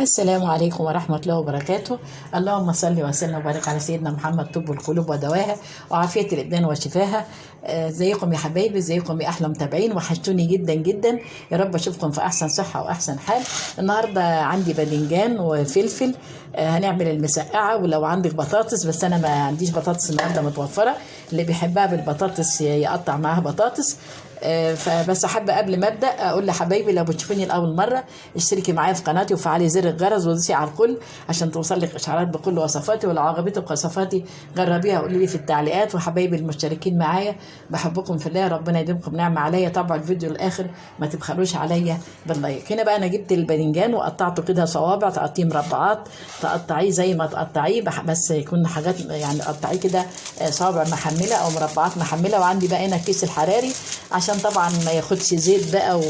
السلام عليكم ورحمة الله وبركاته. اللهم صل وسلم وبارك على سيدنا محمد، طب القلوب ودواها وعافية الأبدان وشفاها. ازيكم يا حبايبي، ازيكم يا أحلى متابعين، وحشتوني جدا جدا. يا رب أشوفكم في أحسن صحة وأحسن حال. النهاردة عندي باذنجان وفلفل، هنعمل المسقعة. ولو عندك بطاطس، بس أنا ما عنديش بطاطس النهاردة متوفرة، اللي بيحبها بالبطاطس يقطع معاها بطاطس. فبس حابه قبل ما ابدا اقول لحبايبي لو بتشوفوني لاول مره اشتركي معايا في قناتي وفعلي زر الجرس ودوسي على الكل عشان توصلك اشعارات بكل وصفاتي. ولو عجبتك وصفاتي جربيها قولي لي في التعليقات. وحبايبي المشتركين معايا بحبكم في الله، ربنا يديمكم نعمه عليا. طبعا الفيديو الاخر ما تبخلوش عليا باللايك. هنا بقى انا جبت الباذنجان وقطعته كده صوابع، تقطيه مربعات، تقطعيه زي ما تقطعيه، بس يكون حاجات يعني قطعيه كده صوابع محمله او مربعات محمله. وعندي بقى هنا الكيس الحراري عشان طبعا ما ياخدش زيت بقى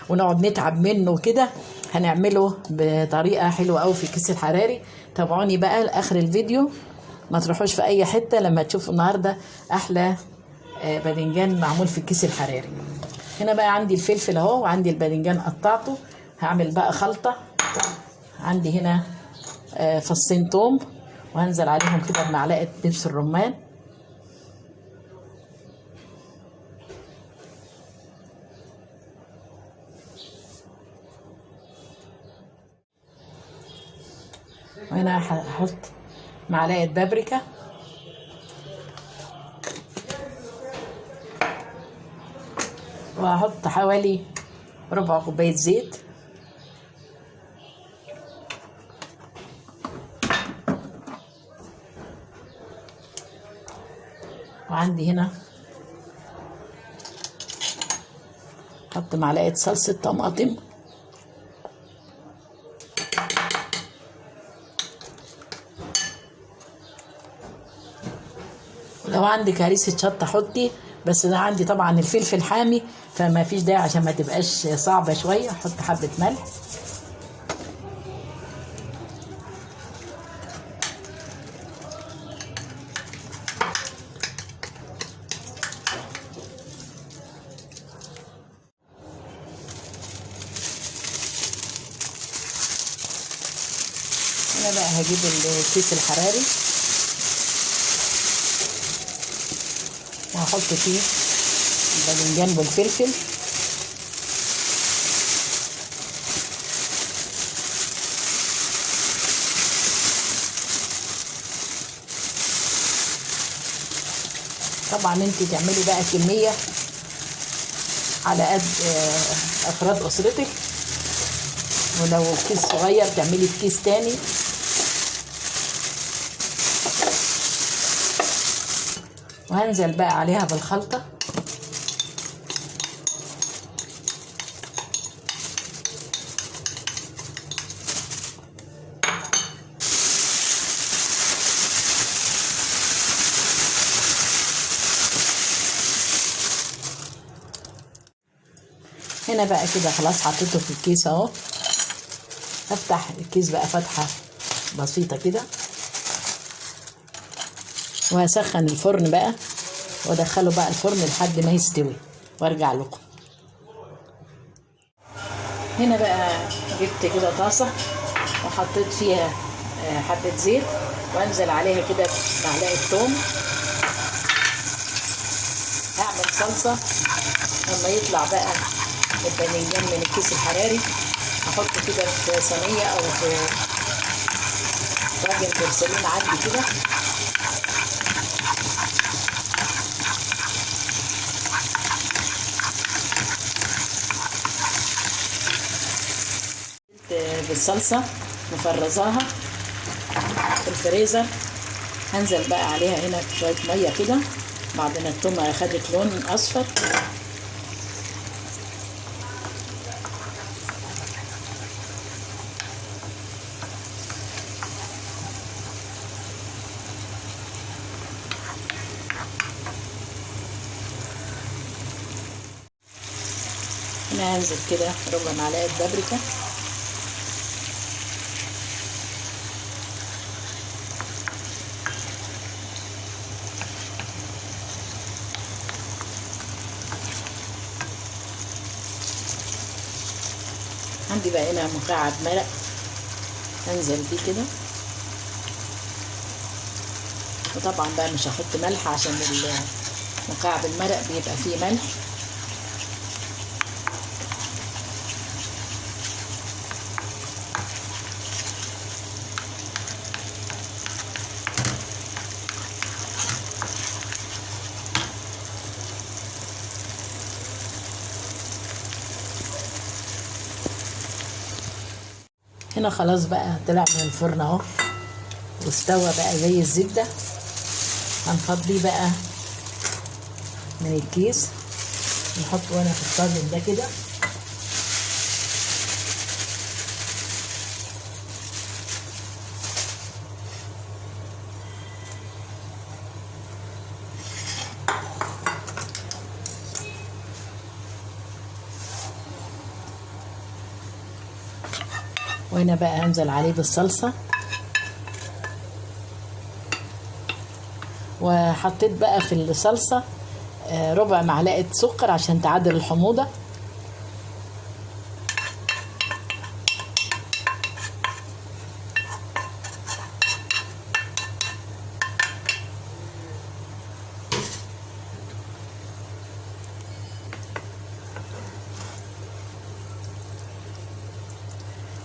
ونقعد نتعب منه كده. هنعمله بطريقه حلوه قوي في الكيس الحراري. تابعوني بقى لاخر الفيديو، ما تروحوش في اي حته لما تشوفوا النهارده احلى باذنجان معمول في الكيس الحراري. هنا بقى عندي الفلفل اهو، وعندي الباذنجان قطعته. هعمل بقى خلطه. عندي هنا فصين توم، وهنزل عليهم كده بمعلقه دبس الرمان، وهنا هحط معلقه بابريكا، وهحط حوالي ربع كوبايه زيت، وعندي هنا احط معلقه صلصه طماطم، لو عندك هريسه شطه حطي، بس انا عندي طبعا الفلفل حامي فما فيش داعي عشان ما تبقاش صعبه شويه. احط حبه ملح، انا بقى هجيب الكيس الحراري وهحط فيه الباذنجان والفلفل، طبعا انت تعملي بقى كميه على قد افراد اسرتك، ولو كيس صغير تعملي في كيس تاني. وهنزل بقى عليها بالخلطة. هنا بقى كده خلاص حطيته في الكيس اهو. هفتح الكيس بقى فتحة بسيطة كده، وهسخن الفرن بقى وادخله بقى الفرن لحد ما يستوي وارجع لكم. هنا بقى جبت كده طاسة وحطيت فيها حبة زيت، وانزل عليها كده معلقة ثوم. هعمل صلصة لما يطلع بقى الباذنجان من الكيس الحراري، هحطه كده في صينية او في طاجن بورسلين عندي كده. بالصلصة مفرزاها في الفريزر. هنزل بقى عليها هنا بشوية مية كده بعد ما التومة اخدت لون اصفر. هنا هنزل كده ربع معلقة بابريكا، عندي بقى هنا مكعب مرق انزل بيه كده. وطبعا بقى مش هحط ملح عشان مكعب المرق بيبقى فيه ملح. هنا خلاص بقى طلع من الفرن اهو واستوى بقى زي الزبده. هنفضيه بقى من الكيس، نحطه هنا في الطاجن ده كده. وهنا بقى هنزل عليه بالصلصة، وحطيت بقى في الصلصة ربع معلقة سكر عشان تعادل الحموضة.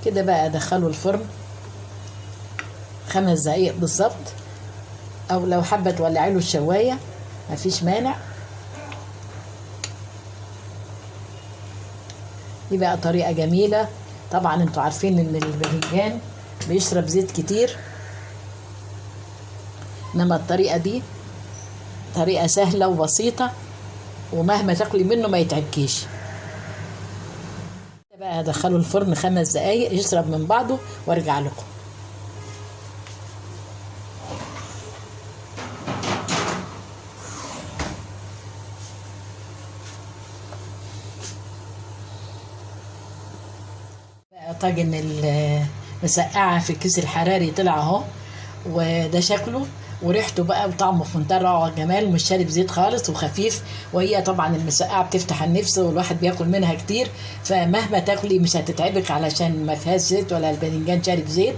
كده بقى ادخله الفرن 5 دقايق بالظبط، او لو حابه تولعي له الشوايه مفيش مانع. دي بقى طريقه جميله. طبعا انتوا عارفين ان الباذنجان بيشرب زيت كتير، انما الطريقه دي طريقه سهله وبسيطه، ومهما تاكلي منه ما يتعبكيش. بقى هدخله الفرن 5 دقايق يشرب من بعضه وارجع لكم. بقى طاجن المسقعه في الكيس الحراري طلع اهو، وده شكله وريحته بقى وطعمه في منتهى الروعه والجمال، مش شارب زيت خالص وخفيف. وهي طبعا المسقعه بتفتح النفس والواحد بياكل منها كتير، فمهما تاكلي مش هتتعبك علشان ما فيهاش زيت ولا الباذنجان شارب زيت.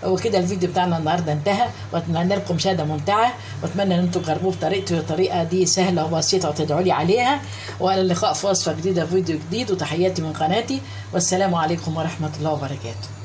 وكده الفيديو بتاعنا النهارده انتهى، واتمنى لكم مشاهده ممتعه، واتمنى ان انتم تجربوه بطريقتي. الطريقه دي سهله وبسيطه وتدعوا لي عليها. والى اللقاء في وصفه جديده فيديو جديد، وتحياتي من قناتي، والسلام عليكم ورحمه الله وبركاته.